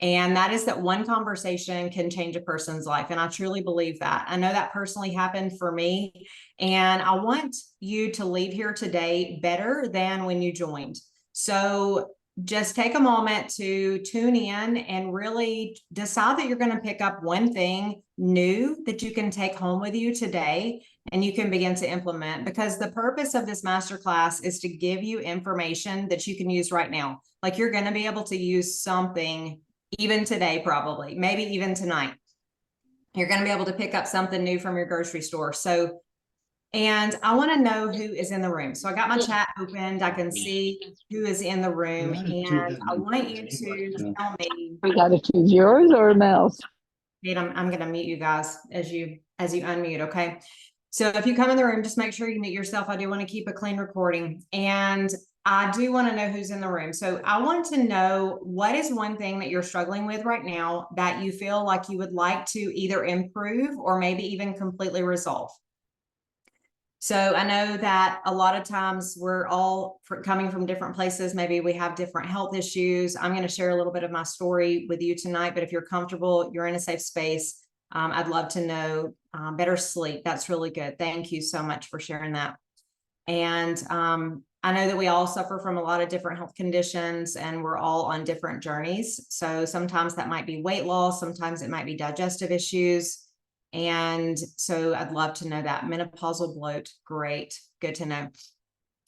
And that is that one conversation can change a person's life. And I truly believe that. I know that personally happened for me. And I want you to leave here today better than when you joined. So just take a moment to tune in and really decide that you're going to pick up one thing new that you can take home with you today and you can begin to implement, because the purpose of this masterclass is to give you information that you can use right now. Like, you're going to be able to use something even today, probably, maybe even tonight. You're going to be able to pick up something new from your grocery store. So, and I want to know who is in the room. So I got my chat opened. I can see who is in the room, and I want you to tell me. We got to choose yours or Mel's. I'm going to mute you guys as you unmute. Okay. So if you come in the room, just make sure you mute yourself. I do want to keep a clean recording, and I do want to know who's in the room. So I want to know, what is one thing that you're struggling with right now that you feel like you would like to either improve or maybe even completely resolve? So I know that a lot of times we're all coming from different places. Maybe we have different health issues. I'm going to share a little bit of my story with you tonight, but if you're comfortable, you're in a safe space, I'd love to know. Better sleep. That's really good. Thank you so much for sharing that. And I know that we all suffer from a lot of different health conditions, and we're all on different journeys. So sometimes that might be weight loss. Sometimes it might be digestive issues. And so I'd love to know that. Menopausal bloat. Great. Good to know.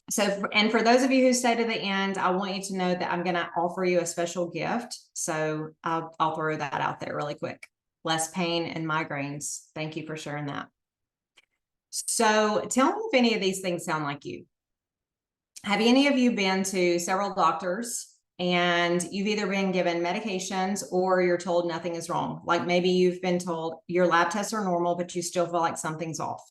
So, and for those of you who stay to the end, I want you to know that I'm going to offer you a special gift. So I'll throw that out there really quick. Less pain and migraines. Thank you for sharing that. So tell me if any of these things sound like you. Have any of you been to several doctors and you've either been given medications or you're told nothing is wrong? Like, maybe you've been told your lab tests are normal, but you still feel like something's off.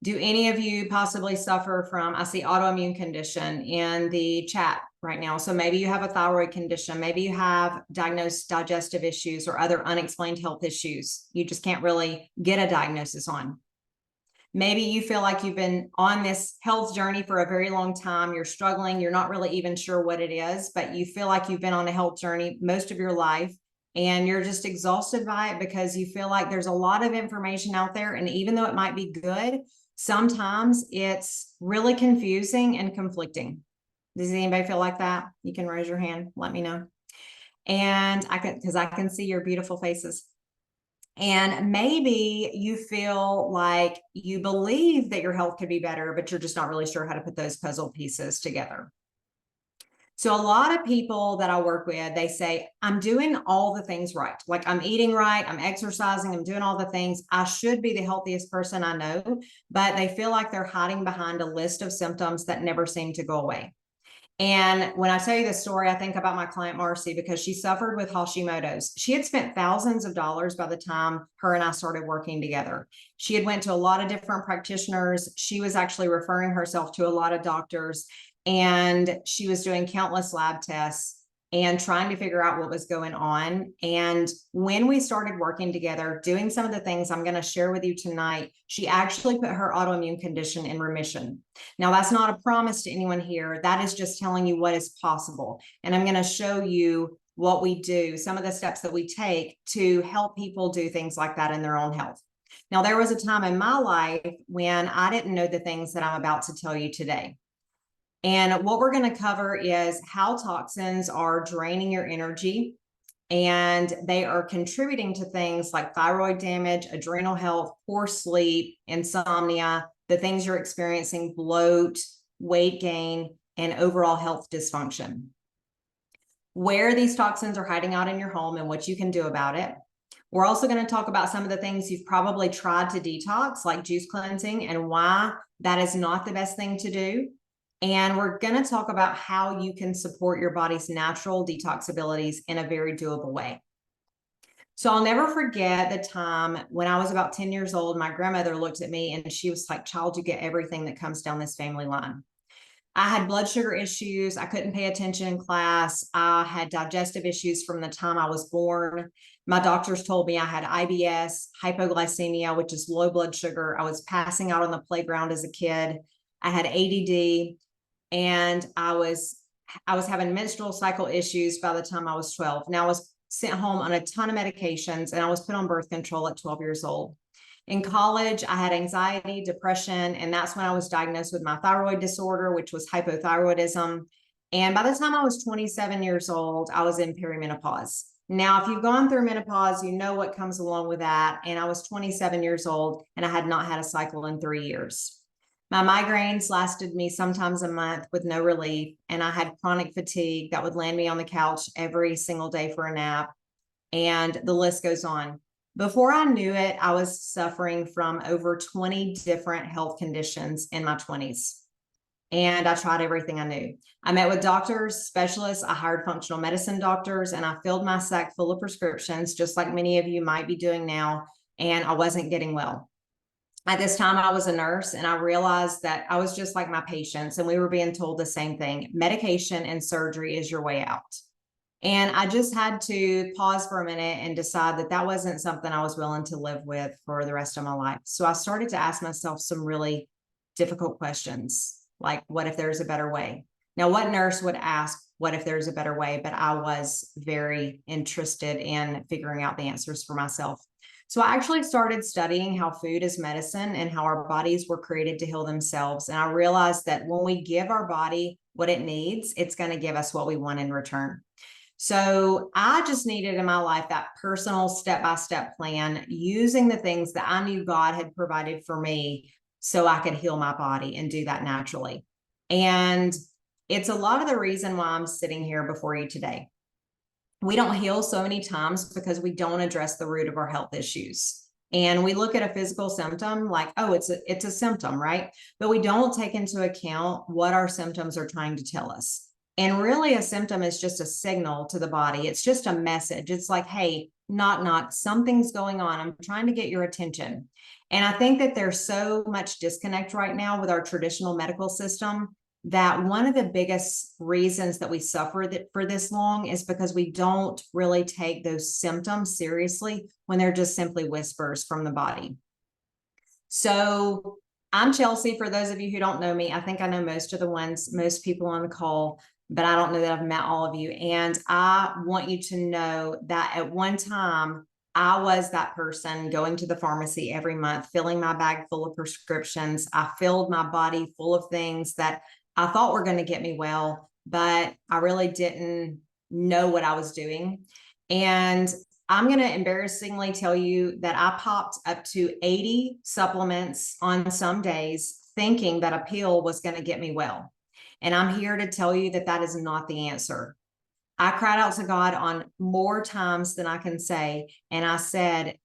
Do any of you possibly suffer from, I see autoimmune condition in the chat right now. So maybe you have a thyroid condition, maybe you have diagnosed digestive issues or other unexplained health issues you just can't really get a diagnosis on. Maybe you feel like you've been on this health journey for a very long time. You're struggling. You're not really even sure what it is, but you feel like you've been on a health journey most of your life, and you're just exhausted by it because you feel like there's a lot of information out there. And even though it might be good, sometimes it's really confusing and conflicting. Does anybody feel like that? You can raise your hand. Let me know. And because I can see your beautiful faces. And maybe you feel like you believe that your health could be better, but you're just not really sure how to put those puzzle pieces together. So a lot of people that I work with, they say, I'm doing all the things right. Like, I'm eating right, I'm exercising, I'm doing all the things. I should be the healthiest person I know, but they feel like they're hiding behind a list of symptoms that never seem to go away. And when I tell you this story, I think about my client Marcy, because she suffered with Hashimoto's. She had spent thousands of dollars by the time her and I started working together. She had went to a lot of different practitioners. She was actually referring herself to a lot of doctors, and she was doing countless lab tests and trying to figure out what was going on. And when we started working together, doing some of the things I'm going to share with you tonight, she actually put her autoimmune condition in remission. Now, that's not a promise to anyone here. That is just telling you what is possible. And I'm going to show you what we do, some of the steps that we take to help people do things like that in their own health. Now, there was a time in my life when I didn't know the things that I'm about to tell you today. And what we're going to cover is how toxins are draining your energy, and they are contributing to things like thyroid damage, adrenal health, poor sleep, insomnia, the things you're experiencing, bloat, weight gain, and overall health dysfunction. Where these toxins are hiding out in your home and what you can do about it. We're also going to talk about some of the things you've probably tried to detox, like juice cleansing, and why that is not the best thing to do. And we're going to talk about how you can support your body's natural detox abilities in a very doable way. So I'll never forget the time when I was about 10 years old. My grandmother looked at me and she was like, "Child, you get everything that comes down this family line." I had blood sugar issues. I couldn't pay attention in class. I had digestive issues from the time I was born. My doctors told me I had IBS, hypoglycemia, which is low blood sugar. I was passing out on the playground as a kid. I had ADD. And I was I was having menstrual cycle issues by the time I was 12. Now I was sent home on a ton of medications and I was put on birth control at 12 years old. In college, I had anxiety, depression, and that's when I was diagnosed with my thyroid disorder, which was hypothyroidism. And by the time I was 27 years old, I was in perimenopause. Now, if you've gone through menopause, you know what comes along with that. And I was 27 years old and I had not had a cycle in 3 years. My migraines lasted me sometimes a month with no relief, and I had chronic fatigue that would land me on the couch every single day for a nap, and the list goes on. Before I knew it, I was suffering from over 20 different health conditions in my 20s, and I tried everything I knew. I met with doctors, specialists, I hired functional medicine doctors, and I filled my sack full of prescriptions, just like many of you might be doing now, and I wasn't getting well. At this time, I was a nurse and I realized that I was just like my patients, and we were being told the same thing: medication and surgery is your way out. And I just had to pause for a minute and decide that that wasn't something I was willing to live with for the rest of my life. So I started to ask myself some really difficult questions, like, what if there's a better way? Now, what nurse would ask, what if there's a better way? But I was very interested in figuring out the answers for myself. So I actually started studying how food is medicine and how our bodies were created to heal themselves. And I realized that when we give our body what it needs, it's going to give us what we want in return. So I just needed in my life that personal step-by-step plan, using the things that I knew God had provided for me so I could heal my body and do that naturally. And it's a lot of the reason why I'm sitting here before you today. We don't heal so many times because we don't address the root of our health issues. And we look at a physical symptom like, oh, it's a symptom, right? But we don't take into account what our symptoms are trying to tell us. And really, a symptom is just a signal to the body. It's just a message. It's like, hey, knock, something's going on. I'm trying to get your attention. And I think that there's so much disconnect right now with our traditional medical system, that one of the biggest reasons that we suffer for this long is because we don't really take those symptoms seriously when they're just simply whispers from the body. So I'm Chelsea. For those of you who don't know me, I think I know most people on the call, but I don't know that I've met all of you. And I want you to know that at one time, I was that person going to the pharmacy every month, filling my bag full of prescriptions. I filled my body full of things that I thought were going to get me well, but I really didn't know what I was doing. And I'm going to embarrassingly tell you that I popped up to 80 supplements on some days, thinking that a pill was going to get me well. And I'm here to tell you that that is not the answer. I cried out to God on more times than I can say. And I said,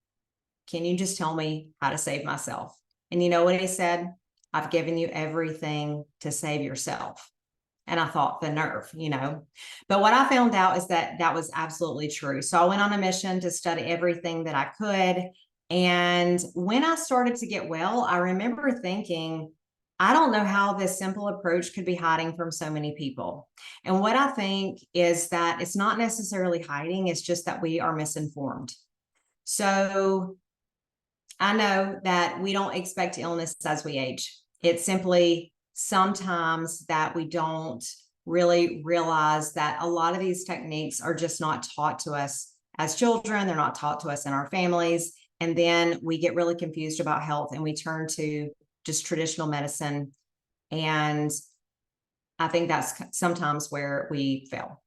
can you just tell me how to save myself? And you know what he said? I've given you everything to save yourself. And I thought, the nerve, But what I found out is that that was absolutely true. So I went on a mission to study everything that I could. And when I started to get well, I remember thinking, I don't know how this simple approach could be hiding from so many people. And what I think is that it's not necessarily hiding, it's just that we are misinformed. So I know that we don't expect illness as we age. It's simply sometimes that we don't really realize that a lot of these techniques are just not taught to us as children. They're not taught to us in our families. And then we get really confused about health and we turn to just traditional medicine. And I think that's sometimes where we fail.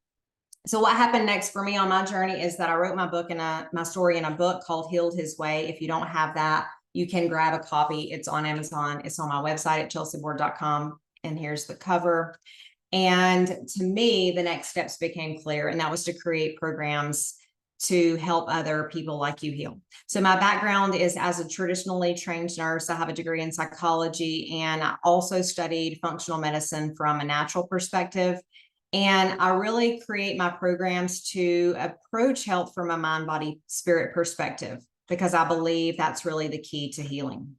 So what happened next for me on my journey is that I wrote my story in a book called Healed His Way. If you don't have that, you can grab a copy. It's on Amazon. It's on my website at chelseaward.com. And here's the cover. And to me, the next steps became clear, and that was to create programs to help other people like you heal. So my background is as a traditionally trained nurse. I have a degree in psychology, and I also studied functional medicine from a natural perspective. And I really create my programs to approach health from a mind, body, spirit perspective, because I believe that's really the key to healing.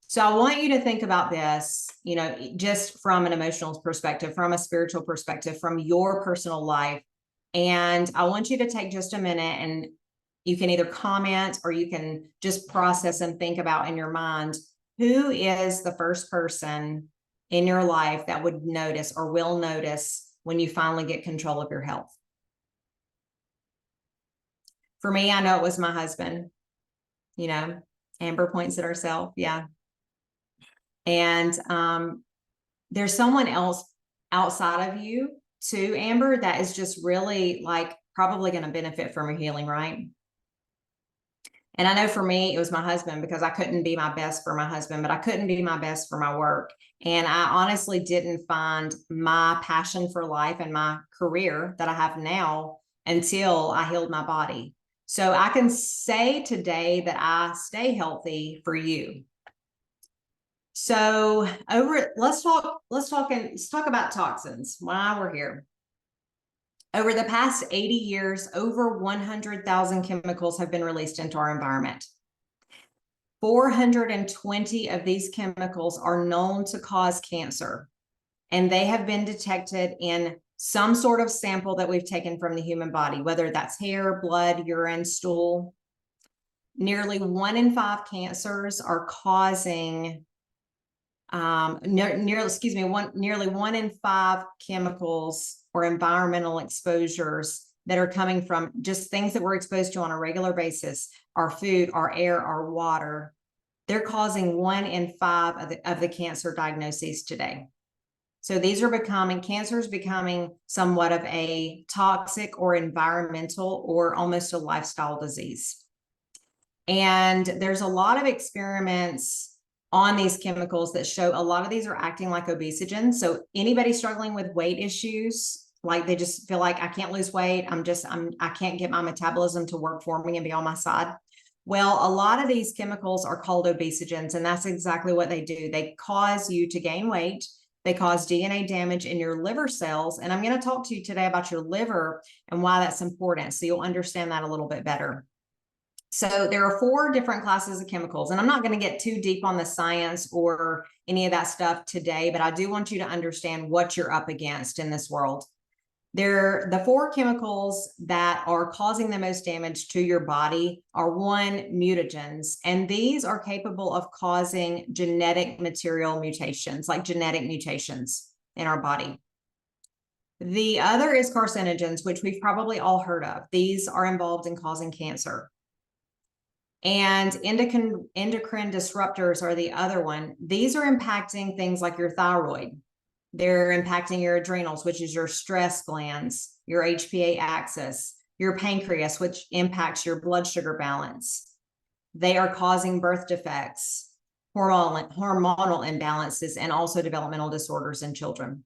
So I want you to think about this, just from an emotional perspective, from a spiritual perspective, from your personal life. And I want you to take just a minute, and you can either comment or you can just process and think about in your mind, who is the first person in your life that would notice or will notice when you finally get control of your health? For me, I know it was my husband. Amber points at herself. Yeah. And there's someone else outside of you too, Amber, that is just really like probably going to benefit from your healing, right? And I know for me, it was my husband, because I couldn't be my best for my husband, but I couldn't be my best for my work. And I honestly didn't find my passion for life and my career that I have now until I healed my body. So I can say today that I stay healthy for you. So let's talk about toxins while we're here. Over the past 80 years, over 100,000 chemicals have been released into our environment. 420 of these chemicals are known to cause cancer, and they have been detected in some sort of sample that we've taken from the human body, whether that's hair, blood, urine, stool. Nearly 1 in 5 cancers are causing nearly 1 in 5 chemicals or environmental exposures that are coming from just things that we're exposed to on a regular basis, our food, our air, our water. They're causing 1 in 5 of the cancer diagnoses today. So these are cancer is becoming somewhat of a toxic or environmental or almost a lifestyle disease. And there's a lot of experiments on these chemicals that show a lot of these are acting like obesogens. So anybody struggling with weight issues, like they just feel like I can't lose weight, I can't get my metabolism to work for me and be on my side. Well, a lot of these chemicals are called obesogens, and that's exactly what they do. They cause you to gain weight. They cause DNA damage in your liver cells. And I'm going to talk to you today about your liver and why that's important, so you'll understand that a little bit better. So there are 4 different classes of chemicals, and I'm not going to get too deep on the science or any of that stuff today, but I do want you to understand what you're up against in this world. The 4 chemicals that are causing the most damage to your body are 1, mutagens, and these are capable of causing genetic material mutations, like genetic mutations in our body. The other is carcinogens, which we've probably all heard of. These are involved in causing cancer. And endocrine disruptors are the other one. These are impacting things like your thyroid. They're impacting your adrenals, which is your stress glands, your HPA axis, your pancreas, which impacts your blood sugar balance. They are causing birth defects, hormonal imbalances, and also developmental disorders in children.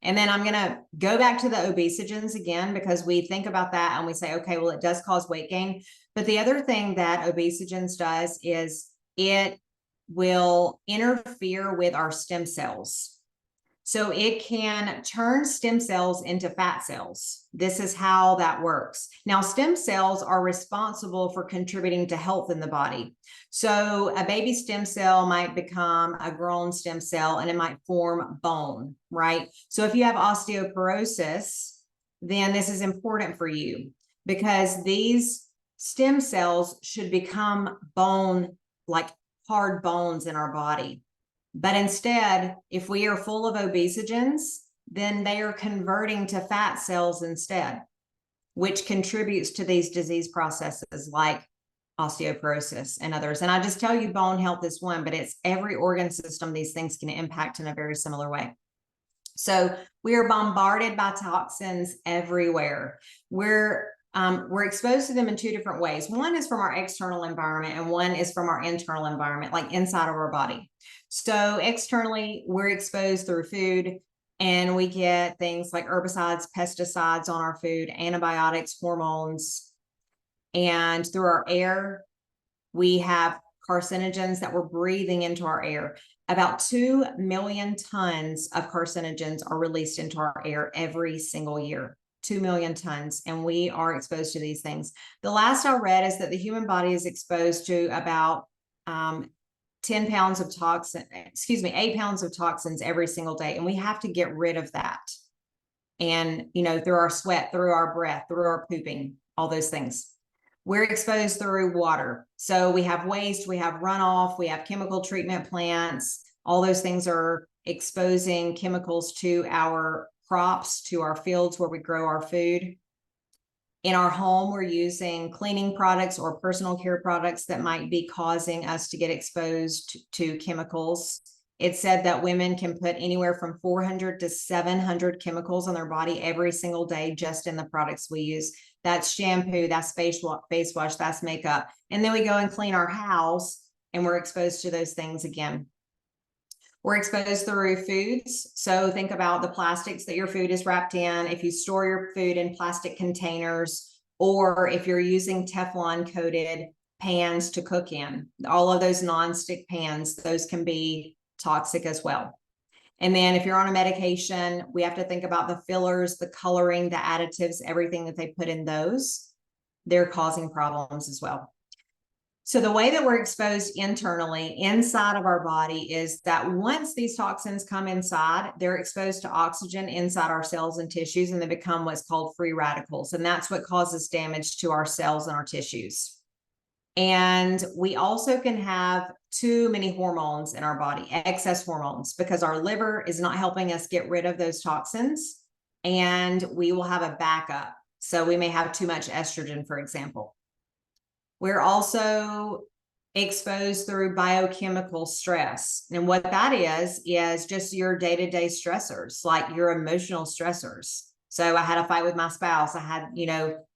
And then I'm going to go back to the obesogens again, because we think about that and we say, okay, well, it does cause weight gain. But the other thing that obesogens does is it will interfere with our stem cells. So it can turn stem cells into fat cells. This is how that works. Now, stem cells are responsible for contributing to health in the body. So a baby stem cell might become a grown stem cell, and it might form bone, right? So if you have osteoporosis, then this is important for you, because these stem cells should become bone, like hard bones in our body. But instead, if we are full of obesogens, then they are converting to fat cells instead, which contributes to these disease processes like osteoporosis and others. And I just tell you, bone health is one, but it's every organ system these things can impact in a very similar way. So we are bombarded by toxins everywhere. We're exposed to them in 2 different ways. One is from our external environment, and one is from our internal environment, like inside of our body. So externally, we're exposed through food, and we get things like herbicides, pesticides on our food, antibiotics, hormones. And through our air, we have carcinogens that we're breathing into our air. About 2 million tons of carcinogens are released into our air every single year. 2 million tons, and we are exposed to these things. The last I read is that the human body is exposed to about 8 pounds of toxins every single day, and we have to get rid of that. And, through our sweat, through our breath, through our pooping, all those things. We're exposed through water. So we have waste, we have runoff, we have chemical treatment plants. All those things are exposing chemicals to our crops, to our fields where we grow our food. In our home, we're using cleaning products or personal care products that might be causing us to get exposed to chemicals. It's said that women can put anywhere from 400 to 700 chemicals on their body every single day just in the products we use. That's shampoo, that's face wash, that's makeup. And then we go and clean our house and we're exposed to those things again. We're exposed through foods. So think about the plastics that your food is wrapped in. If you store your food in plastic containers, or if you're using Teflon coated pans to cook in, all of those non-stick pans, those can be toxic as well. And then if you're on a medication, we have to think about the fillers, the coloring, the additives, everything that they put in those. They're causing problems as well. So the way that we're exposed internally inside of our body is that once these toxins come inside, they're exposed to oxygen inside our cells and tissues, and they become what's called free radicals. And that's what causes damage to our cells and our tissues. And we also can have too many hormones in our body, excess hormones, because our liver is not helping us get rid of those toxins, and we will have a backup. So we may have too much estrogen, for example. We're also exposed through biochemical stress. And what that is just your day-to-day stressors, like your emotional stressors. So I had a fight with my spouse. I had,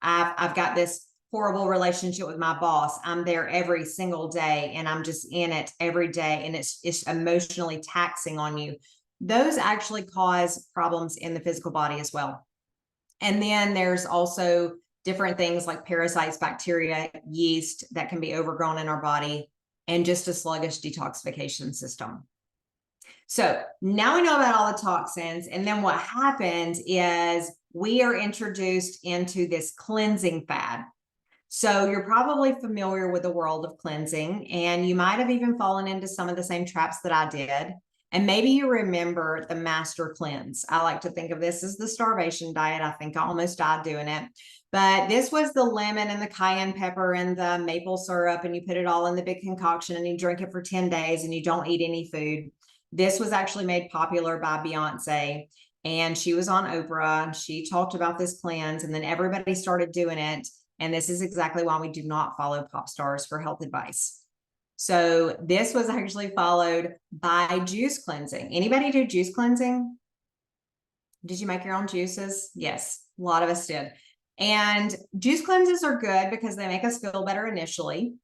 I've got this horrible relationship with my boss. I'm there every single day and I'm just in it every day. And it's emotionally taxing on you. Those actually cause problems in the physical body as well. And then there's also different things like parasites, bacteria, yeast that can be overgrown in our body, and just a sluggish detoxification system. So now we know about all the toxins. And then what happens is we are introduced into this cleansing fad. So you're probably familiar with the world of cleansing, and you might have even fallen into some of the same traps that I did. And maybe you remember the master cleanse. I like to think of this as the starvation diet. I think I almost died doing it. But this was the lemon and the cayenne pepper and the maple syrup, and you put it all in the big concoction and you drink it for 10 days and you don't eat any food. This was actually made popular by Beyonce, and she was on Oprah. She talked about this cleanse, and then everybody started doing it. And this is exactly why we do not follow pop stars for health advice. So this was actually followed by juice cleansing. Anybody do juice cleansing? Did you make your own juices? Yes, a lot of us did. And juice cleanses are good because they make us feel better initially,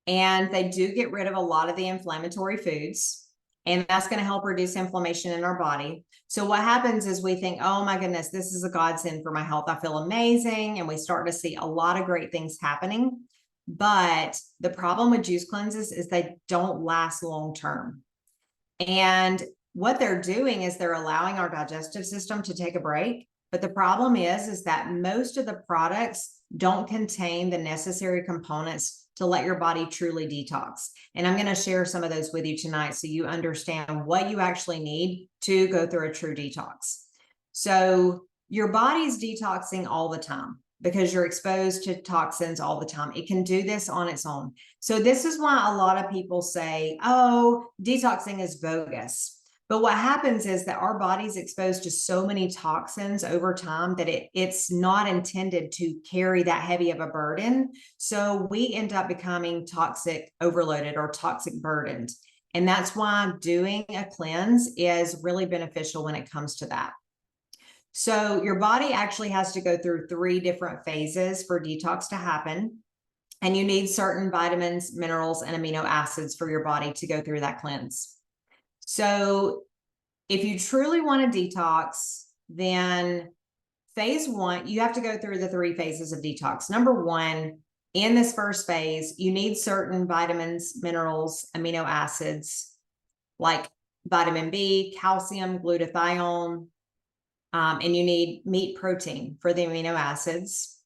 and they do get rid of a lot of the inflammatory foods, and that's going to help reduce inflammation in our body. So what happens is we think, oh my goodness, this is a godsend for my health. I feel amazing. And we start to see a lot of great things happening. But the problem with juice cleanses is they don't last long term. And what they're doing is they're allowing our digestive system to take a break. But the problem is that most of the products don't contain the necessary components to let your body truly detox. And I'm going to share some of those with you tonight so you understand what you actually need to go through a true detox. So your body's detoxing all the time because you're exposed to toxins all the time. It can do this on its own. So this is why a lot of people say, oh, detoxing is bogus. But what happens is that our body's exposed to so many toxins over time that it's not intended to carry that heavy of a burden. So we end up becoming toxic overloaded or toxic burdened. And that's why doing a cleanse is really beneficial when it comes to that. So your body actually has to go through 3 different phases for detox to happen. And you need certain vitamins, minerals, and amino acids for your body to go through that cleanse. So if you truly want to detox, then phase 1, you have to go through the 3 phases of detox. Number 1, in this first phase, you need certain vitamins, minerals, amino acids, like vitamin B, calcium, glutathione, and you need meat protein for the amino acids.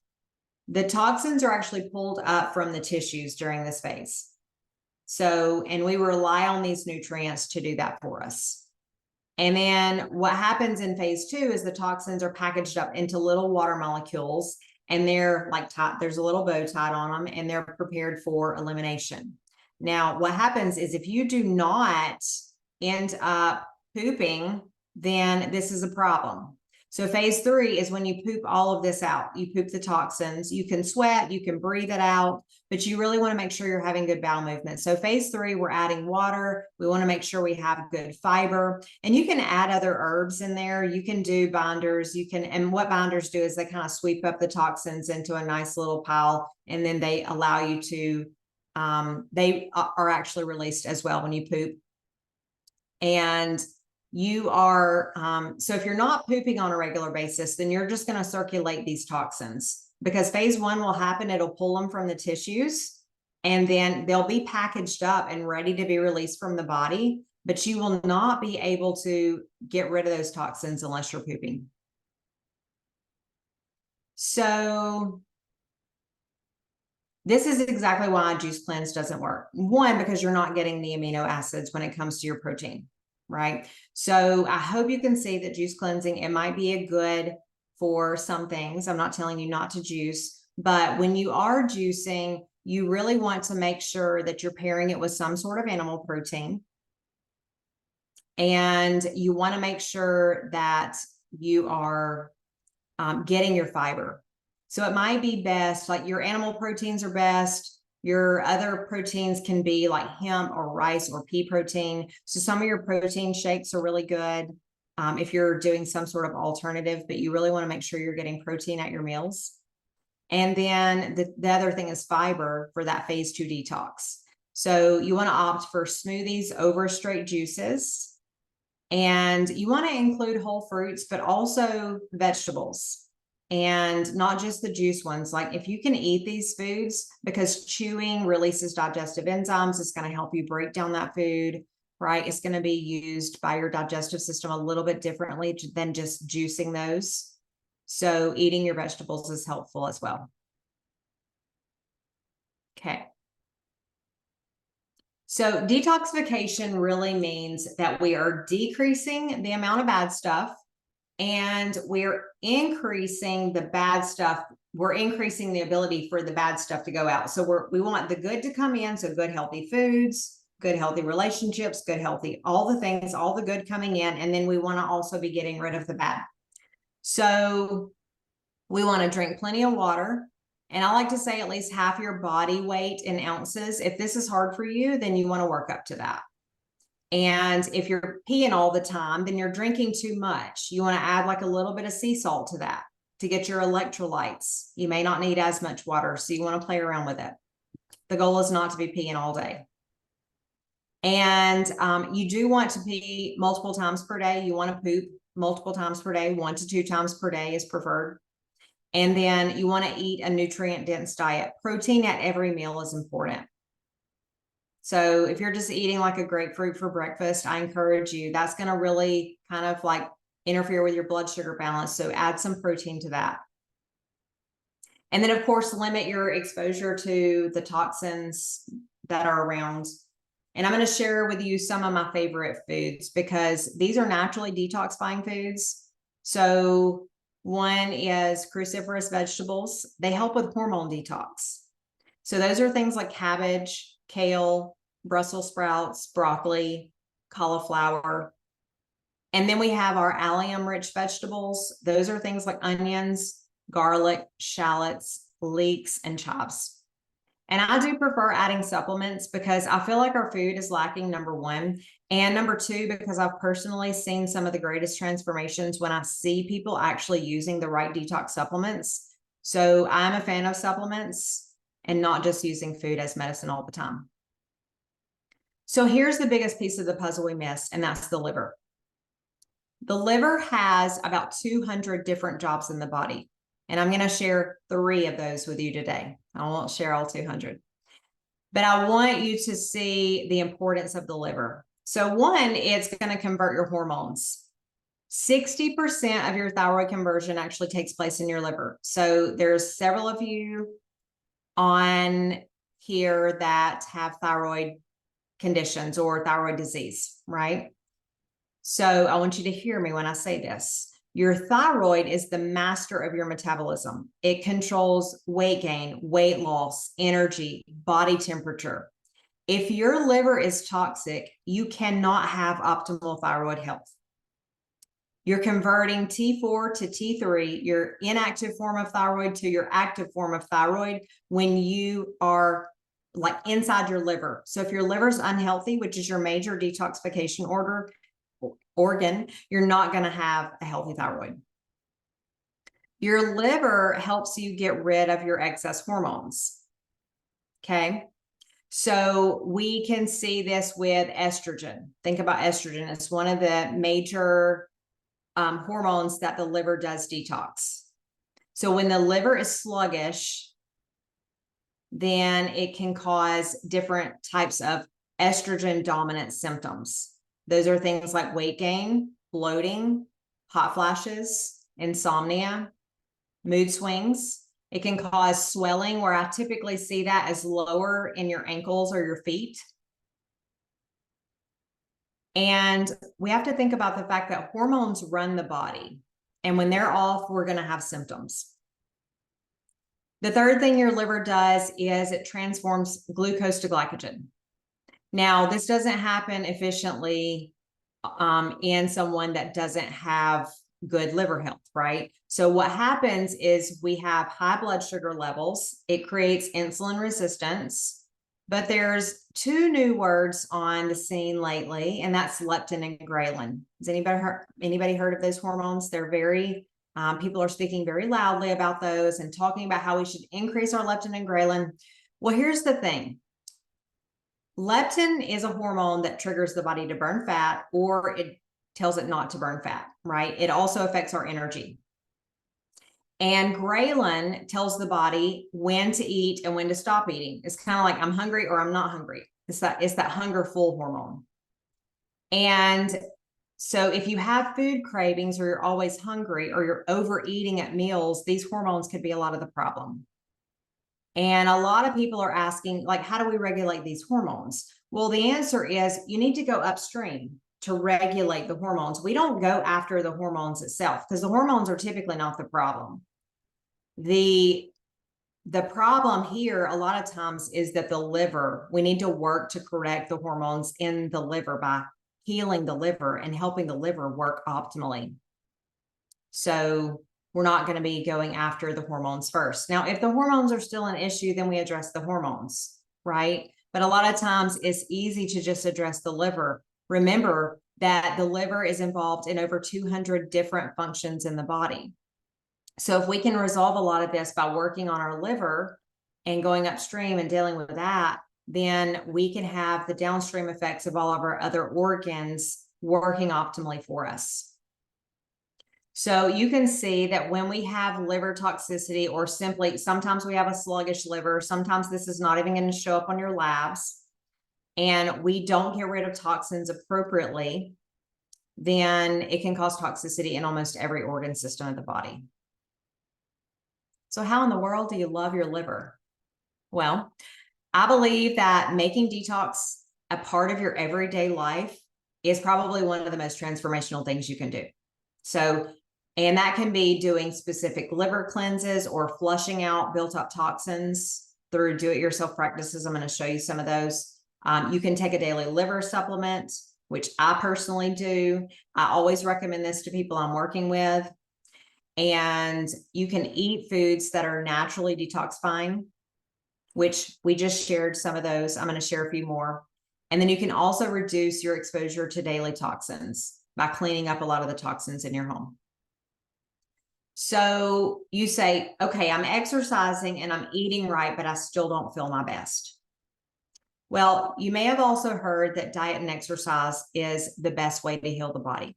The toxins are actually pulled up from the tissues during this phase. So, and we rely on these nutrients to do that for us. And then what happens in phase 2 is the toxins are packaged up into little water molecules, and they're like there's a little bow tied on them, and they're prepared for elimination. Now, what happens is if you do not end up pooping, then this is a problem. So phase 3 is when you poop all of this out. You poop the toxins. You can sweat, you can breathe it out, but you really want to make sure you're having good bowel movement. So phase 3, we're adding water. We want to make sure we have good fiber, and you can add other herbs in there. You can do binders. And what binders do is they kind of sweep up the toxins into a nice little pile, and then they allow you to, they are actually released as well when you poop. And you are, so if you're not pooping on a regular basis, then you're just going to circulate these toxins, because phase 1 will happen. It'll pull them from the tissues, and then they'll be packaged up and ready to be released from the body, but you will not be able to get rid of those toxins unless you're pooping. So this is exactly why juice cleanse doesn't work. One, because you're not getting the amino acids when it comes to your protein, right? So I hope you can see that juice cleansing, it might be a good for some things. I'm not telling you not to juice, but when you are juicing, you really want to make sure that you're pairing it with some sort of animal protein. And you want to make sure that you are getting your fiber. So it might be best, like your animal proteins are best. Your other proteins can be like hemp or rice or pea protein. So some of your protein shakes are really good if you're doing some sort of alternative, but you really want to make sure you're getting protein at your meals. And then the other thing is fiber for that phase 2 detox. So you want to opt for smoothies over straight juices. And you want to include whole fruits, but also vegetables. And not just the juice ones. Like if you can eat these foods, because chewing releases digestive enzymes, it's going to help you break down that food, right? It's going to be used by your digestive system a little bit differently than just juicing those. So eating your vegetables is helpful as well. Okay. So detoxification really means that we are decreasing the amount of bad stuff, and we're increasing the bad stuff. We're increasing the ability for the bad stuff to go out. So we want the good to come in. So good, healthy foods, good, healthy relationships, good, healthy, all the things, all the good coming in. And then we want to also be getting rid of the bad. So we want to drink plenty of water. And I like to say at least half your body weight in ounces. If this is hard for you, then you want to work up to that. And if you're peeing all the time, then you're drinking too much. You want to add like a little bit of sea salt to that to get your electrolytes. You may not need as much water, so you want to play around with it. The goal is not to be peeing all day. And you do want to pee multiple times per day. You want to poop multiple times per day. 1 to 2 times per day is preferred. And then you want to eat a nutrient-dense diet. Protein at every meal is important. So if you're just eating like a grapefruit for breakfast, I encourage you, that's going to really kind of like interfere with your blood sugar balance. So add some protein to that. And then of course, limit your exposure to the toxins that are around. And I'm going to share with you some of my favorite foods, because these are naturally detoxifying foods. So one is cruciferous vegetables. They help with hormone detox. So those are things like cabbage, kale, Brussels sprouts, broccoli, cauliflower. And then we have our allium-rich vegetables. Those are things like onions, garlic, shallots, leeks, and chives. And I do prefer adding supplements because I feel like our food is lacking, number one. And number two, because I've personally seen some of the greatest transformations when I see people actually using the right detox supplements. So I'm a fan of supplements and not just using food as medicine all the time. So here's the biggest piece of the puzzle we missed, and that's the liver. The liver has about 200 different jobs in the body, and I'm going to share 3 of those with you today. I won't share all 200, but I want you to see the importance of the liver. So one, it's going to convert your hormones. 60% of your thyroid conversion actually takes place in your liver. So there's several of you on here that have thyroid conditions or thyroid disease, right? So I want you to hear me when I say this. Your thyroid is the master of your metabolism. It controls weight gain, weight loss, energy, body temperature. If your liver is toxic, you cannot have optimal thyroid health. You're converting T4 to T3, your inactive form of thyroid to your active form of thyroid when you are like inside your liver. So if your liver's unhealthy, which is your major detoxification organ, you're not going to have a healthy thyroid. Your liver helps you get rid of your excess hormones. Okay. So we can see this with estrogen. Think about estrogen. It's one of the major hormones that the liver does detox. So when the liver is sluggish, then it can cause different types of estrogen dominant symptoms. Those are things like weight gain, bloating, hot flashes, insomnia, mood swings. It can cause swelling, where I typically see that as lower in your ankles or your feet. And we have to think about the fact that hormones run the body. And when they're off, we're going to have symptoms. The third thing your liver does is it transforms glucose to glycogen. Now, this doesn't happen efficiently in someone that doesn't have good liver health, right? So what happens is we have high blood sugar levels. It creates insulin resistance. But there's two new words on the scene leptin, and that's leptin and ghrelin. Has anybody heard of those hormones? They're very, people are speaking very loudly about those and talking about how we should increase our leptin and ghrelin. Well, here's the thing. Leptin is a hormone that triggers the body to burn fat, or it tells it not to burn fat, right? It also affects our energy. And ghrelin tells the body when to eat and when to stop eating. It's kind of like I'm hungry or I'm not hungry. It's that hunger full hormone. And so if you have food cravings, or you're always hungry, or you're overeating at meals, these hormones could be a lot of the problem. And a lot of people are asking, like, how do we regulate these hormones? Well, the answer is you need to go upstream to regulate the hormones. We don't go after the hormones itself, because the hormones are typically not the problem. The problem here a lot of times is that the liver, we need to work to correct the hormones in the liver by healing the liver and helping the liver work optimally. So we're not going to be going after the hormones first. Now, if the hormones are still an issue, then we address the hormones, right? But a lot of times it's easy to just address the liver. Remember that the liver is involved in over 200 different functions in the body. So if we can resolve a lot of this by working on our liver and going upstream and dealing with that, then we can have the downstream effects of all of our other organs working optimally for us. So you can see that when we have liver toxicity, or simply sometimes we have a sluggish liver, sometimes this is not even going to show up on your labs, and we don't get rid of toxins appropriately, then it can cause toxicity in almost every organ system of the body. So how in the world do you love your liver? Well, I believe that making detox a part of your everyday life is probably one of the most transformational things you can do. So, and that can be doing specific liver cleanses or flushing out built up toxins through do-it-yourself practices. I'm going to show you some of those. You can take a daily liver supplement, which I personally do. I always recommend this to people I'm working with. And you can eat foods that are naturally detoxifying, which we just shared some of those. I'm going to share a few more. And then you can also reduce your exposure to daily toxins by cleaning up a lot of the toxins in your home. So you say, okay, I'm exercising and I'm eating right, but I still don't feel my best. Well, you may have also heard that diet and exercise is the best way to heal the body.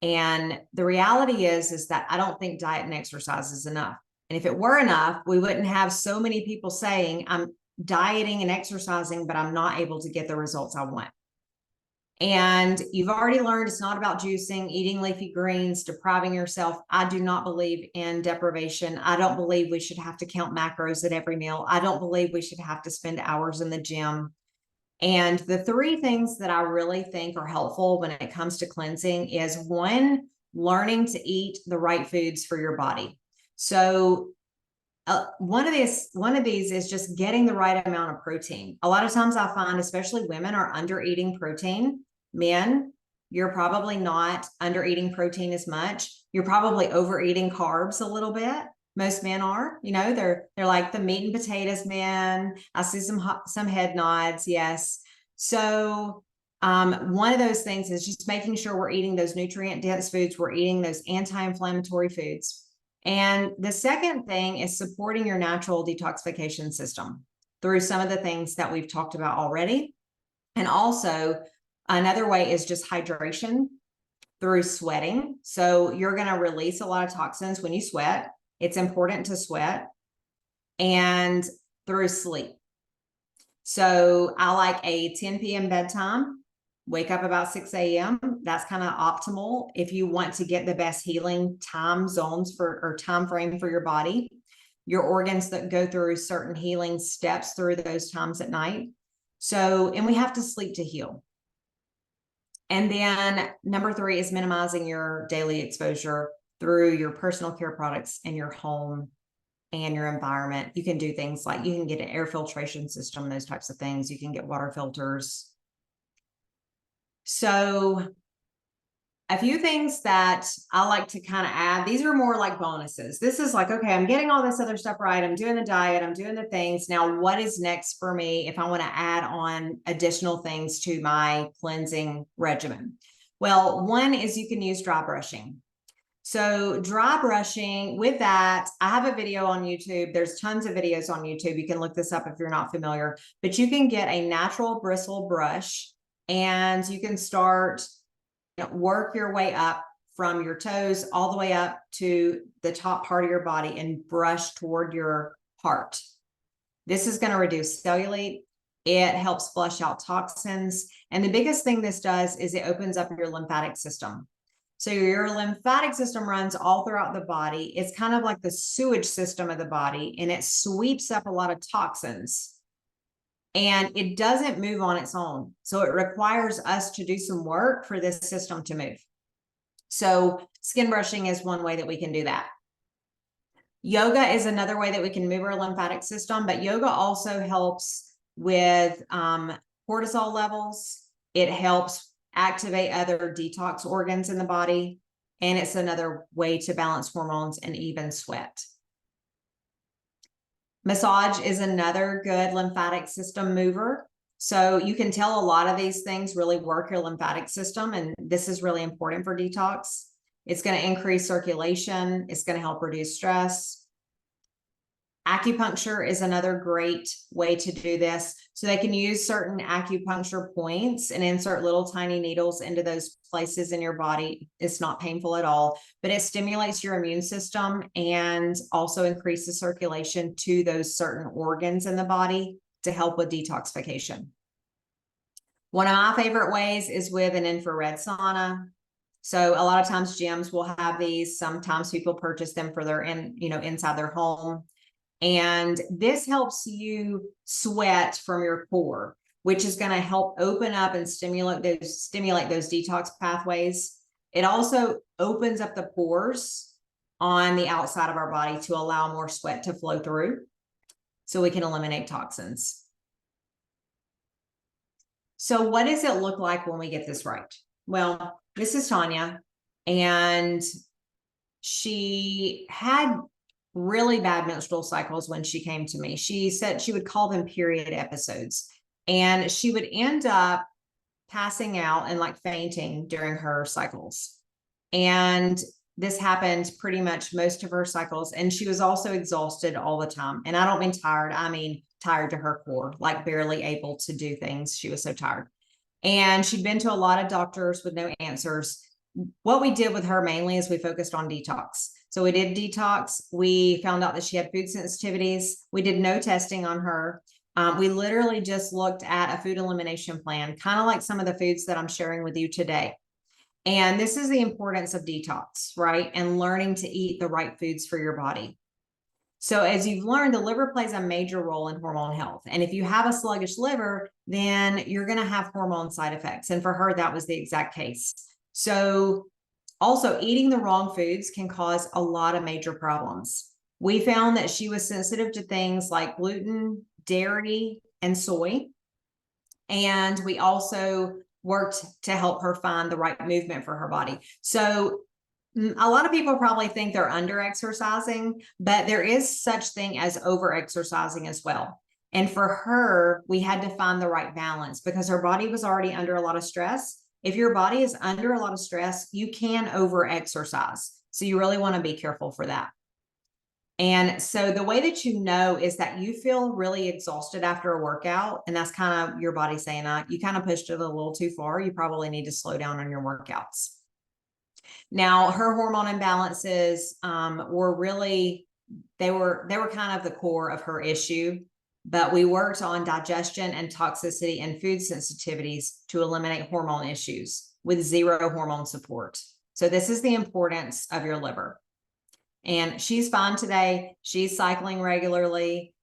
And the reality is that I don't think diet and exercise is enough. And if it were enough, we wouldn't have so many people saying, I'm dieting and exercising, but I'm not able to get the results I want. And you've already learned it's not about juicing, eating leafy greens, depriving yourself. I do not believe in deprivation. I don't believe we should have to count macros at every meal. I don't believe we should have to spend hours in the gym. And the three things that I really think are helpful when it comes to cleansing is, one, learning to eat the right foods for your body. So one of these is just getting the right amount of protein. A lot of times I find, especially women, are under eating protein. Men, You're probably not under eating protein as much. You're probably overeating carbs a little bit. Most men are, they're like the meat and potatoes men. I see some head nods. Yes. So one of those things is just making sure we're eating those nutrient dense foods. We're eating those anti-inflammatory foods. And the second thing is supporting your natural detoxification system through some of the things that we've talked about already. And also another way is just hydration through sweating. So you're going to release a lot of toxins when you sweat. It's important to sweat, and through sleep. So I like a 10 p.m. bedtime, wake up about 6 a.m. That's kind of optimal if you want to get the best healing time zones or time frame for your body. Your organs that go through certain healing steps through those times at night. So, and we have to sleep to heal. And then number 3 is minimizing your daily exposure through your personal care products in your home and your environment. You can do things like you can get an air filtration system, those types of things. You can get water filters. So a few things that I like to kind of add, these are more like bonuses. This is like, okay, I'm getting all this other stuff right. I'm doing the diet, I'm doing the things. Now, what is next for me if I want to add on additional things to my cleansing regimen? Well, one is you can use dry brushing. So dry brushing, with that, I have a video on YouTube. There's tons of videos on YouTube. You can look this up if you're not familiar, but you can get a natural bristle brush and you can start, work your way up from your toes all the way up to the top part of your body and brush toward your heart. This is going to reduce cellulite. It helps flush out toxins. And the biggest thing this does is it opens up your lymphatic system. So your lymphatic system runs all throughout the body. It's kind of like the sewage system of the body, and it sweeps up a lot of toxins. And it doesn't move on its own. So it requires us to do some work for this system to move. So skin brushing is one way that we can do that. Yoga is another way that we can move our lymphatic system, but yoga also helps with cortisol levels. It helps activate other detox organs in the body. And it's another way to balance hormones and even sweat. Massage is another good lymphatic system mover. So you can tell a lot of these things really work your lymphatic system, and this is really important for detox. It's going to increase circulation. It's going to help reduce stress. Acupuncture is another great way to do this. So they can use certain acupuncture points and insert little tiny needles into those places in your body. It's not painful at all, but it stimulates your immune system and also increases circulation to those certain organs in the body to help with detoxification. One of my favorite ways is with an infrared sauna. So a lot of times gyms will have these. Sometimes people purchase them for their inside their home. And this helps you sweat from your core, which is going to help open up and stimulate those detox pathways. It also opens up the pores on the outside of our body to allow more sweat to flow through so we can eliminate toxins. So what does it look like when we get this right? Well, this is Tanya, and she had really bad menstrual cycles when she came to me. She said she would call them period episodes, and she would end up passing out and like fainting during her cycles. And this happened pretty much most of her cycles. And she was also exhausted all the time. And I don't mean tired. I mean tired to her core, like barely able to do things. She was so tired. And she'd been to a lot of doctors with no answers. What we did with her mainly is we focused on detox. So we did detox. We found out that she had food sensitivities. We did no testing on her. We literally just looked at a food elimination plan, kind of like some of the foods that I'm sharing with you today. And this is the importance of detox, right? And learning to eat the right foods for your body. So as you've learned, the liver plays a major role in hormone health. And if you have a sluggish liver, then you're going to have hormone side effects. And for her, that was the exact case. So also eating the wrong foods can cause a lot of major problems. We found that she was sensitive to things like gluten, dairy, and soy. And we also worked to help her find the right movement for her body. So a lot of people probably think they're under exercising, but there is such thing as over exercising as well. And for her, we had to find the right balance because her body was already under a lot of stress. If your body is under a lot of stress, you can over exercise. So you really want to be careful for that. And so the way that you know is that you feel really exhausted after a workout. And that's kind of your body saying that you kind of pushed it a little too far. You probably need to slow down on your workouts. Now, her hormone imbalances were really, they were kind of the core of her issue, but we worked on digestion and toxicity and food sensitivities to eliminate hormone issues with zero hormone support. So this is the importance of your liver. And she's fine today. She's cycling regularly.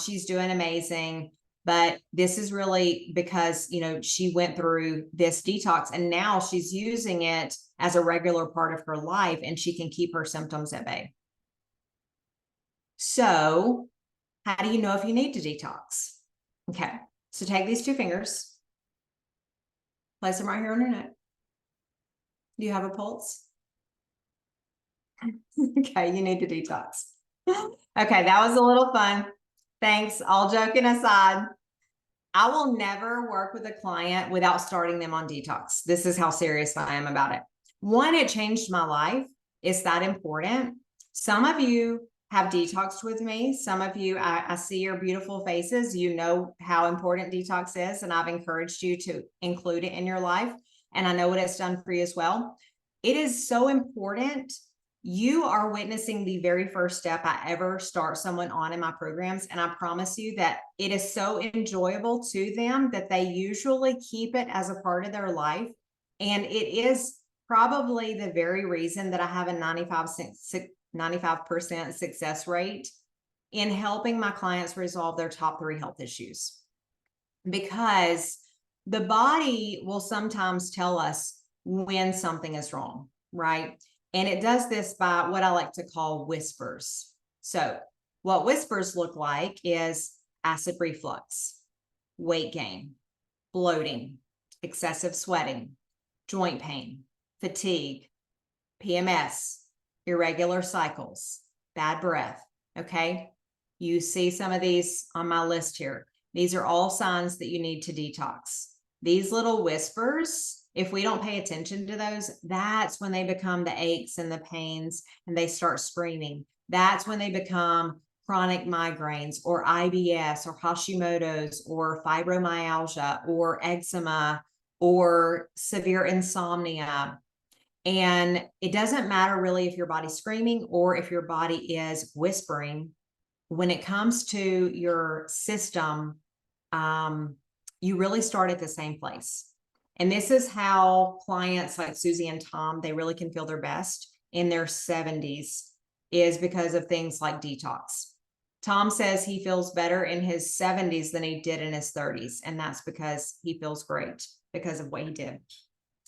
She's doing amazing. But this is really because, you know, she went through this detox and now she's using it as a regular part of her life and she can keep her symptoms at bay. So how do you know if you need to detox? Okay, so take these 2 fingers, place them right here on your neck. Do you have a pulse? Okay, you need to detox. Okay, that was a little fun. Thanks. All joking aside, I will never work with a client without starting them on detox. This is how serious I am about it. One, it changed my life. It's that important. Some of you have detoxed with me. Some of you, I see your beautiful faces. You know how important detox is, and I've encouraged you to include it in your life. And I know what it's done for you as well. It is so important. You are witnessing the very first step I ever start someone on in my programs. And I promise you that it is so enjoyable to them that they usually keep it as a part of their life. And it is probably the very reason that I have a 95% success rate in helping my clients resolve their top 3 health issues. Because the body will sometimes tell us when something is wrong, right? And it does this by what I like to call whispers. So what whispers look like is acid reflux, weight gain, bloating, excessive sweating, joint pain, fatigue, PMS, irregular cycles, bad breath. Okay. You see some of these on my list here. These are all signs that you need to detox. These little whispers, if we don't pay attention to those, that's when they become the aches and the pains and they start screaming. That's when they become chronic migraines or IBS or Hashimoto's or fibromyalgia or eczema or severe insomnia. And it doesn't matter really if your body's screaming or if your body is whispering. When it comes to your system, you really start at the same place. And this is how clients like Susie and Tom, they really can feel their best in their 70s, is because of things like detox. Tom says he feels better in his 70s than he did in his 30s. And that's because he feels great because of what he did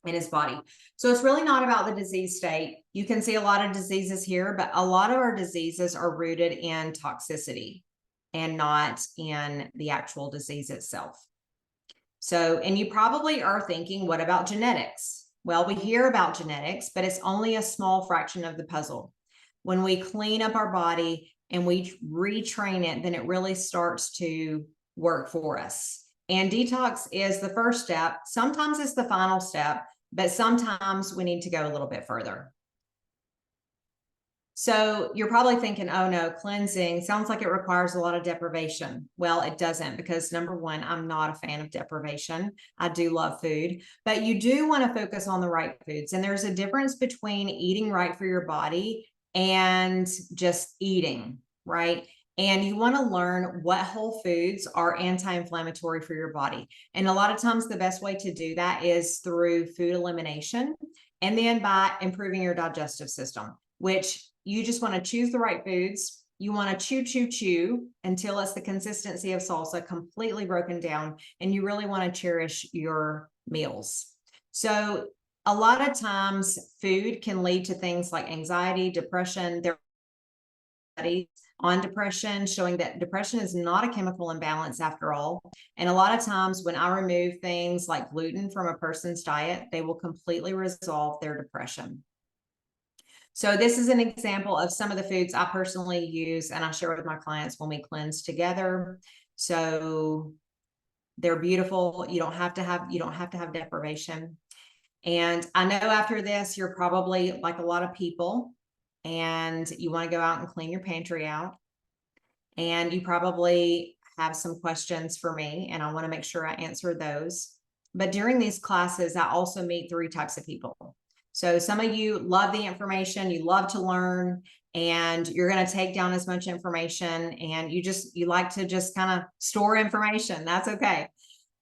in his body. So it's really not about the disease state. You can see a lot of diseases here, but a lot of our diseases are rooted in toxicity and not in the actual disease itself. So, and you probably are thinking, what about genetics? Well, we hear about genetics, but it's only a small fraction of the puzzle. When we clean up our body and we retrain it, then it really starts to work for us. And detox is the first step. Sometimes it's the final step, but sometimes we need to go a little bit further. So you're probably thinking, oh no, cleansing sounds like it requires a lot of deprivation. Well, it doesn't, because number one, I'm not a fan of deprivation. I do love food, but you do want to focus on the right foods. And there's a difference between eating right for your body and just eating, right? And you want to learn what whole foods are anti-inflammatory for your body. And a lot of times the best way to do that is through food elimination and then by improving your digestive system, which you just want to choose the right foods. You want to chew until it's the consistency of salsa, completely broken down. And you really want to cherish your meals. So a lot of times food can lead to things like anxiety, depression. There studies on depression showing that depression is not a chemical imbalance after all. And a lot of times when I remove things like gluten from a person's diet, they will completely resolve their depression. So this is an example of some of the foods I personally use and I share with my clients when we cleanse together. So they're beautiful. You don't have to have deprivation. And I know after this, you're probably like a lot of people and you want to go out and clean your pantry out. And you probably have some questions for me, and I want to make sure I answer those. But during these classes, I also meet 3 types of people. So some of you love the information, you love to learn, and you're going to take down as much information, and you like to just kind of store information. That's okay.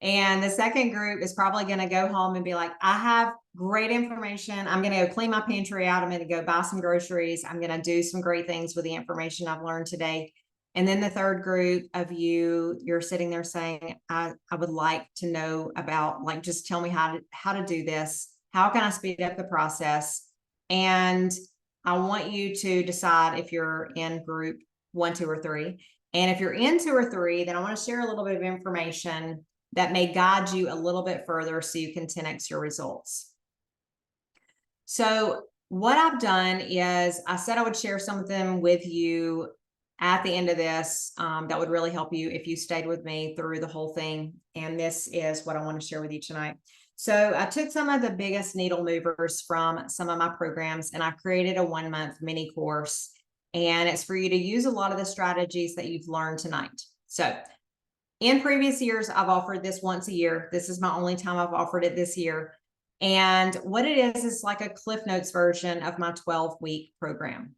And the second group is probably going to go home and be like, I have great information. I'm going to go clean my pantry out. I'm going to go buy some groceries. I'm going to do some great things with the information I've learned today. And then the third group of you're sitting there saying, I would like to know about, like, just tell me how to do this. How can I speed up the process? And I want you to decide if you're in group 1, 2, or 3. And if you're in 2 or 3, then I want to share a little bit of information that may guide you a little bit further so you can 10x your results. So what I've done is I said I would share some of them with you at the end of this. That would really help you if you stayed with me through the whole thing. And this is what I want to share with you tonight. So I took some of the biggest needle movers from some of my programs and I created a 1-month mini course. And it's for you to use a lot of the strategies that you've learned tonight. So in previous years, I've offered this once a year. This is my only time I've offered it this year. And what it is like a Cliff Notes version of my 12-week program.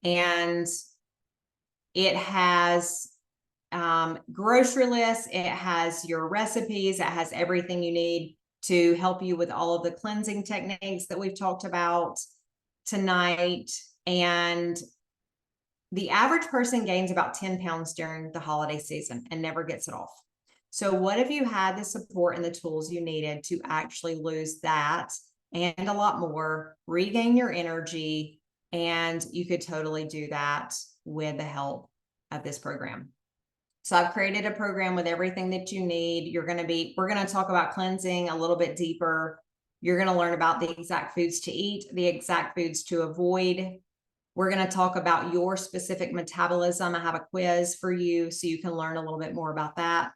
And it has grocery lists, it has your recipes, it has everything you need to help you with all of the cleansing techniques that we've talked about tonight. And the average person gains about 10 pounds during the holiday season and never gets it off. So what if you had the support and the tools you needed to actually lose that and a lot more, regain your energy, and you could totally do that with the help of this program. So I've created a program with everything that you need. We're going to talk about cleansing a little bit deeper. You're going to learn about the exact foods to eat, the exact foods to avoid. We're going to talk about your specific metabolism. I have a quiz for you so you can learn a little bit more about that.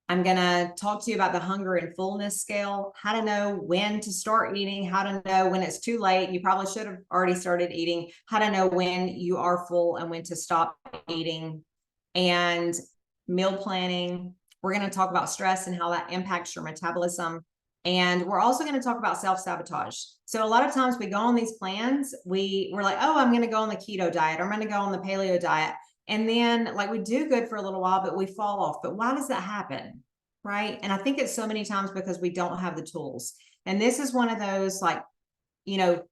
I'm going to talk to you about the hunger and fullness scale, how to know when to start eating, how to know when it's too late. You probably should have already started eating, how to know when you are full and when to stop eating, and meal planning. We're going to talk about stress and how that impacts your metabolism. And we're also going to talk about self-sabotage. So a lot of times we go on these plans, we're like, oh, I'm going to go on the keto diet, or I'm going to go on the paleo diet. And then like we do good for a little while, but we fall off. But why does that happen? Right. And I think it's so many times because we don't have the tools. And this is one of those, like,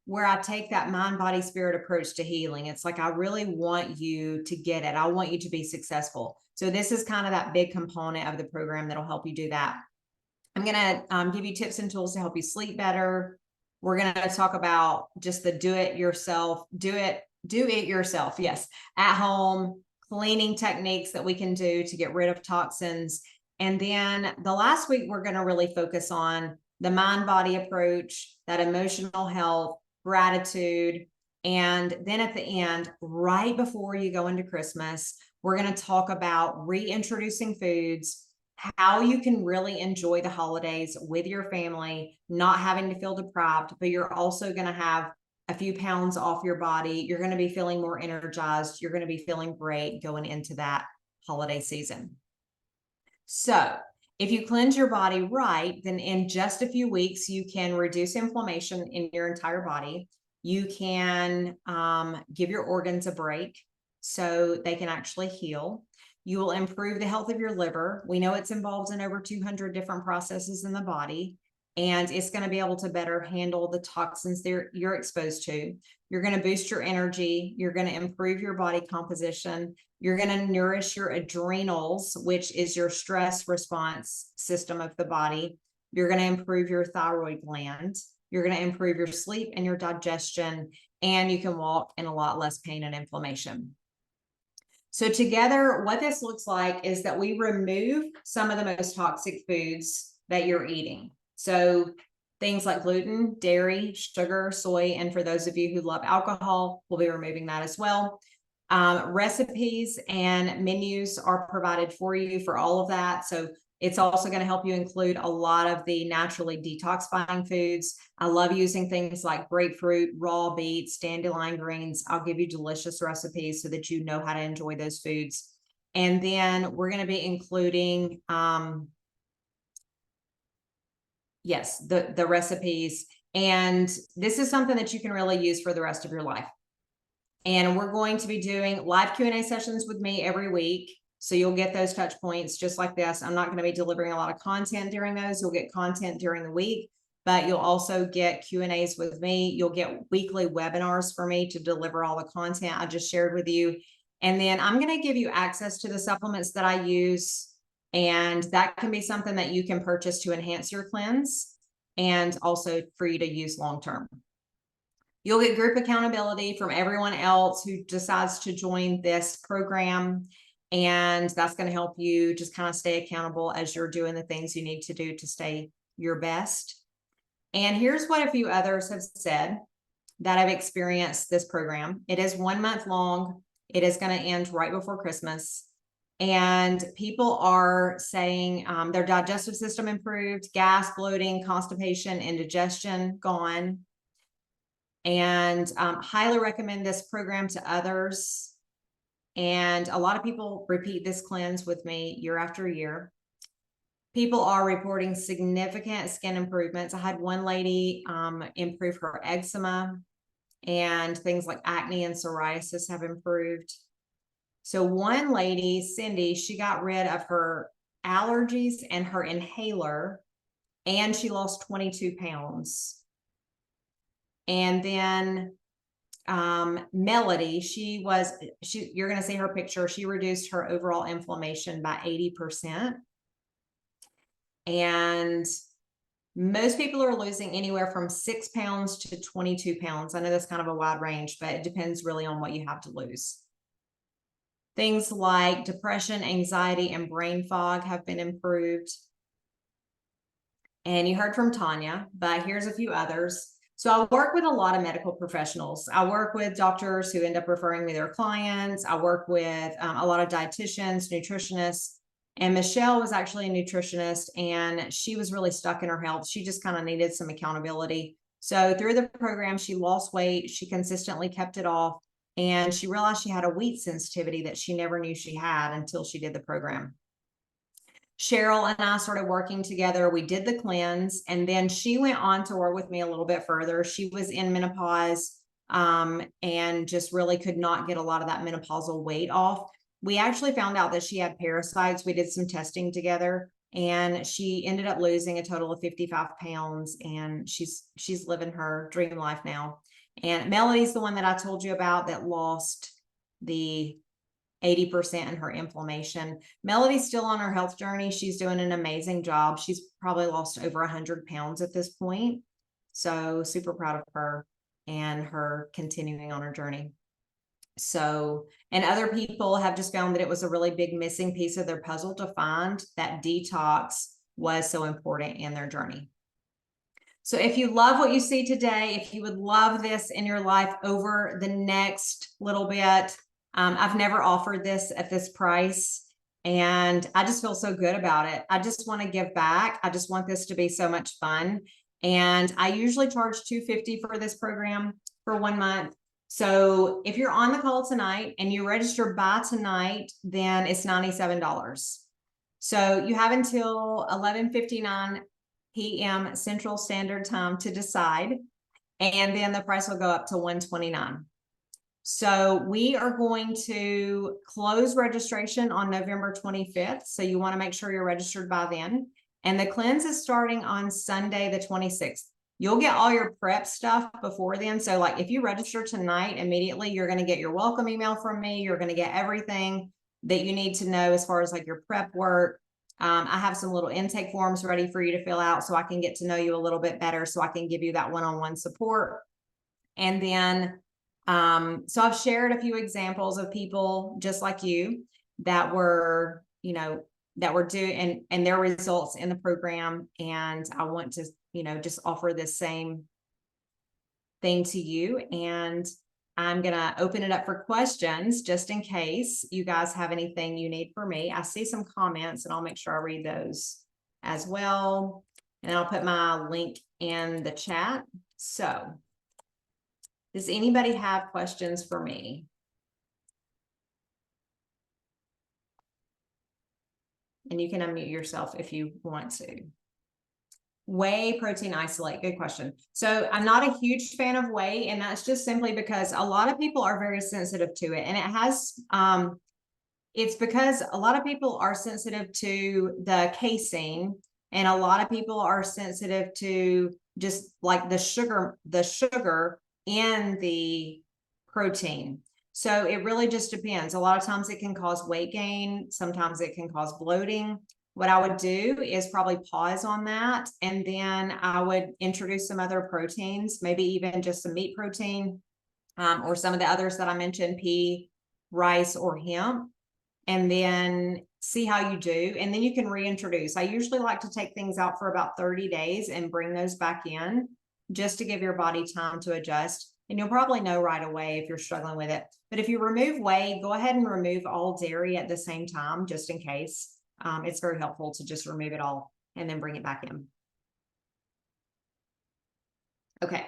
where I take that mind, body, spirit approach to healing. It's like, I really want you to get it. I want you to be successful. So this is kind of that big component of the program that'll help you do that. I'm going to give you tips and tools to help you sleep better. We're going to talk about just the do it yourself, yes, at home cleaning techniques that we can do to get rid of toxins. And then the last week, we're going to really focus on the mind-body approach, that emotional health, gratitude. And then at the end, right before you go into Christmas, we're going to talk about reintroducing foods, how you can really enjoy the holidays with your family, not having to feel deprived, but you're also going to have a few pounds off your body. You're going to be feeling more energized. You're going to be feeling great going into that holiday season. So if you cleanse your body right, then in just a few weeks, you can reduce inflammation in your entire body. You can give your organs a break so they can actually heal. You will improve the health of your liver. We know it's involved in over 200 different processes in the body, and it's going to be able to better handle the toxins you're exposed to. You're going to boost your energy. You're going to improve your body composition. You're going to nourish your adrenals, which is your stress response system of the body. You're going to improve your thyroid gland. You're going to improve your sleep and your digestion, and you can walk in a lot less pain and inflammation. So together, what this looks like is that we remove some of the most toxic foods that you're eating. So things like gluten, dairy, sugar, soy, and for those of you who love alcohol, we'll be removing that as well. Recipes and menus are provided for you for all of that. So it's also going to help you include a lot of the naturally detoxifying foods. I love using things like grapefruit, raw beets, dandelion greens. I'll give you delicious recipes so that you know how to enjoy those foods. And then we're going to be including, yes, the recipes. And this is something that you can really use for the rest of your life. And we're going to be doing live Q&A sessions with me every week. So you'll get those touch points just like this. I'm not going to be delivering a lot of content during those. You'll get content during the week, but you'll also get Q&As with me. You'll get weekly webinars for me to deliver all the content I just shared with you. And then I'm going to give you access to the supplements that I use. And that can be something that you can purchase to enhance your cleanse and also for you to use long-term. You'll get group accountability from everyone else who decides to join this program. And that's going to help you just kind of stay accountable as you're doing the things you need to do to stay your best. And here's what a few others have said that have experienced this program. It is 1 month long. It is going to end right before Christmas. And people are saying their digestive system improved, gas, bloating, constipation, indigestion gone. And highly recommend this program to others. And a lot of people repeat this cleanse with me year after year. People are reporting significant skin improvements. I had one lady improve her eczema, and things like acne and psoriasis have improved. So one lady, Cindy, she got rid of her allergies and her inhaler, and she lost 22 pounds. And then Melody, you're going to see her picture. She reduced her overall inflammation by 80%. And most people are losing anywhere from 6 pounds to 22 pounds. I know that's kind of a wide range, but it depends really on what you have to lose. Things like depression, anxiety, and brain fog have been improved. And you heard from Tanya, but here's a few others. So I work with a lot of medical professionals. I work with doctors who end up referring me their clients. I work with a lot of dietitians, nutritionists, and Michelle was actually a nutritionist, and she was really stuck in her health. She just kind of needed some accountability. So through the program, she lost weight. She consistently kept it off, and she realized she had a wheat sensitivity that she never knew she had until she did the program. Cheryl and I started working together. We did the cleanse, and then she went on to work with me a little bit further. She was in menopause and just really could not get a lot of that menopausal weight off. We actually found out that she had parasites. We did some testing together, and she ended up losing a total of 55 pounds, and she's living her dream life now. And Melody's the one that I told you about that lost the 80% in her inflammation. Melody's still on her health journey. She's doing an amazing job. She's probably lost over 100 pounds at this point. So super proud of her and her continuing on her journey. So, and other people have just found that it was a really big missing piece of their puzzle to find that detox was so important in their journey. So if you love what you see today, if you would love this in your life over the next little bit, I've never offered this at this price, and I just feel so good about it. I just want to give back. I just want this to be so much fun. And I usually charge $250 for this program for 1 month. So if you're on the call tonight and you register by tonight, then it's $97. So you have until 11:59 p.m. Central Standard Time to decide, and then the price will go up to $129. So we are going to close registration on November 25th. So you want to make sure you're registered by then. And the cleanse is starting on Sunday, the 26th. You'll get all your prep stuff before then. So like if you register tonight, immediately you're going to get your welcome email from me. You're going to get everything that you need to know as far as like your prep work. I have some little intake forms ready for you to fill out so I can get to know you a little bit better, so I can give you that one-on-one support. And then So I've shared a few examples of people just like you that were, that were doing and their results in the program. And I want to, just offer this same thing to you. And I'm going to open it up for questions just in case you guys have anything you need for me. I see some comments and I'll make sure I read those as well. And I'll put my link in the chat. So does anybody have questions for me? And you can unmute yourself if you want to. Whey protein isolate, good question. So I'm not a huge fan of whey, and that's just simply because a lot of people are very sensitive to it. And it has, it's because a lot of people are sensitive to the casein, and a lot of people are sensitive to just like the sugar in the protein. So it really just depends. A lot of times it can cause weight gain. Sometimes it can cause bloating. What I would do is probably pause on that. And then I would introduce some other proteins, maybe even just some meat protein, or some of the others that I mentioned, pea, rice, or hemp, and then see how you do. And then you can reintroduce. I usually like to take things out for about 30 days and bring those back in just to give your body time to adjust. And you'll probably know right away if you're struggling with it. But if you remove whey, go ahead and remove all dairy at the same time, just in case. It's very helpful to just remove it all and then bring it back in. Okay.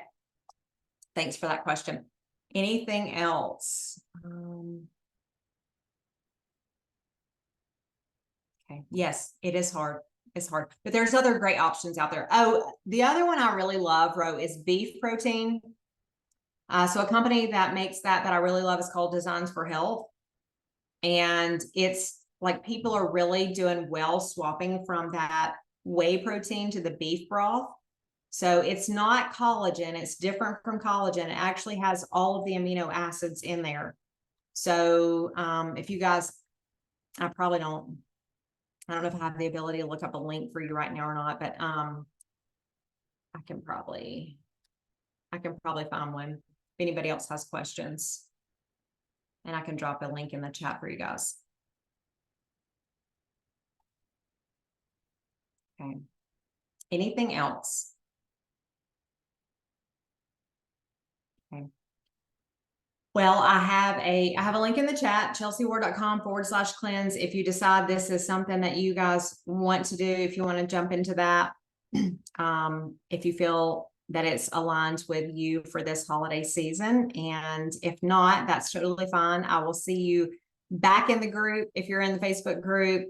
Thanks for that question. Anything else? Okay. Yes, it is hard. It's hard, but there's other great options out there. Oh, the other one I really love, Ro, is beef protein. So a company that makes that I really love is called Designs for Health. And it's like people are really doing well swapping from that whey protein to the beef broth. So it's not collagen. It's different from collagen. It actually has all of the amino acids in there. So if you guys, I don't know if I have the ability to look up a link for you right now or not, but I can probably find one if anybody else has questions. And I can drop a link in the chat for you guys. Okay. Anything else? Okay. Well, I have a link in the chat, chelseaward.com/cleanse. If you decide this is something that you guys want to do, if you want to jump into that, if you feel that it's aligned with you for this holiday season. And if not, that's totally fine. I will see you back in the group. If you're in the Facebook group,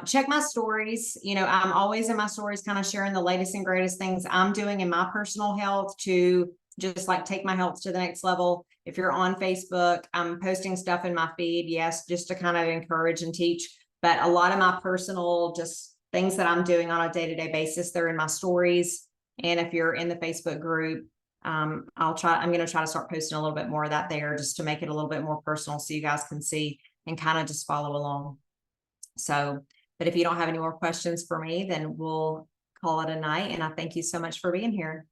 check my stories. I'm always in my stories, kind of sharing the latest and greatest things I'm doing in my personal health to just like take my health to the next level. If you're on Facebook, I'm posting stuff in my feed. Yes, just to kind of encourage and teach, but a lot of my personal just things that I'm doing on a day-to-day basis, they're in my stories. And if you're in the Facebook group, I'm going to try to start posting a little bit more of that there just to make it a little bit more personal so you guys can see and kind of just follow along. So, but if you don't have any more questions for me, then we'll call it a night. And I thank you so much for being here.